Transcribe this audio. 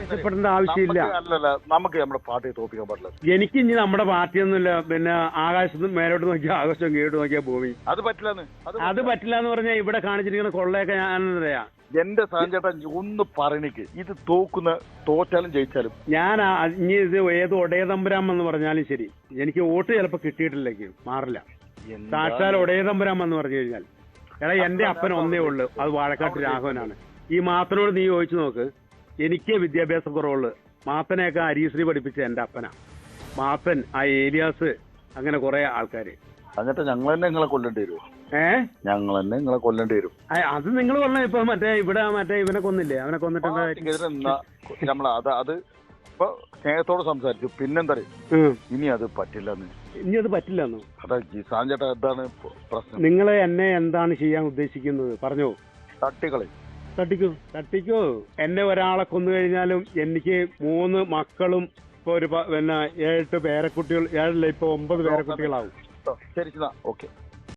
ആവശ്യപ്പെടേണ്ട ആവശ്യമില്ല. അല്ലല്ല, നമുക്ക് നമ്മുടെ പാർട്ടിയെ തോപ്പിക്കാൻ പാടില്ല. എനിക്ക് ഇനി നമ്മുടെ പാർട്ടിയൊന്നുമില്ല. പിന്നെ ആകാശത്ത് മേലോട്ട് നോക്കിയാൽ ആകാശം കീഴോട്ട് നോക്കിയാൽ ഭൂമി. അത് പറ്റില്ലെന്ന്. അത് പറ്റില്ല എന്ന് പറഞ്ഞാൽ ഇവിടെ കാണിച്ചിരിക്കുന്ന കൊള്ളയൊക്കെ ഞാൻ പറയാ. എന്റെ സാഞ്ചേട്ടാ ഒന്ന് പറഞ്ഞിക്ക്, ഇത് തോറ്റാലും ജയിച്ചാലും ഞാൻ ഇനി ഇത് ഏത് ഒടയതമ്പുരാം എന്ന് പറഞ്ഞാലും ശരി, എനിക്ക് വോട്ട് ചിലപ്പോ കിട്ടിയിട്ടില്ലെങ്കിൽ മാറില്ല. സാക്ഷാൽ ഒടയതമ്പുരാം എന്ന് പറഞ്ഞു കഴിഞ്ഞാൽ, എടാ എന്റെ അപ്പൻ ഒന്നേ ഉള്ളു, അത് വാഴക്കാട്ട് രാഘവനാണ്. ഈ മാത്തനോട് നീ ചോദിച്ചു നോക്ക്, എനിക്ക് വിദ്യാഭ്യാസ കുറവുള്ളു. മാത്തനെയൊക്കെ അരീശ്രീ പഠിപ്പിച്ച എന്റെ അപ്പനാ. മാത്തൻ, ആ ഏലിയാസ്, അങ്ങനെ കുറെ ആൾക്കാര്. എന്നിട്ട് ഞങ്ങൾ തന്നെ നിങ്ങളെ കൊല്ലേണ്ടി വരുമോ? ഞങ്ങൾ തന്നെ നിങ്ങളെ കൊല്ലേണ്ടി വരും. അത് നിങ്ങൾ പറഞ്ഞ ഇപ്പൊ ഇവിടെ ഇവനെ കൊന്നില്ലേ, അവനെ കൊന്നിട്ട് അത് ഇപ്പൊ സ്നേഹത്തോട് സംസാരിച്ചു. പിന്നെന്താ ഇനി അത് പറ്റില്ലെന്ന്. ഇനി അത് പറ്റില്ലെന്നോ? അതാ സാഞ്ചേട്ടാ, എന്താണ് പ്രശ്നം? നിങ്ങളെ എന്നെ എന്താണ് ചെയ്യാൻ ഉദ്ദേശിക്കുന്നത് പറഞ്ഞോ? തട്ടിക്കോ. എന്നെ ഒരാളെ കൊന്നു കഴിഞ്ഞാലും എനിക്ക് 3 മക്കളും ഇപ്പൊ ഒരു പിന്നെ 7 പേരക്കുട്ടികൾ, 7 ഇപ്പൊ 9 പേരക്കുട്ടികളാവും. ശരി, ഓക്കെ.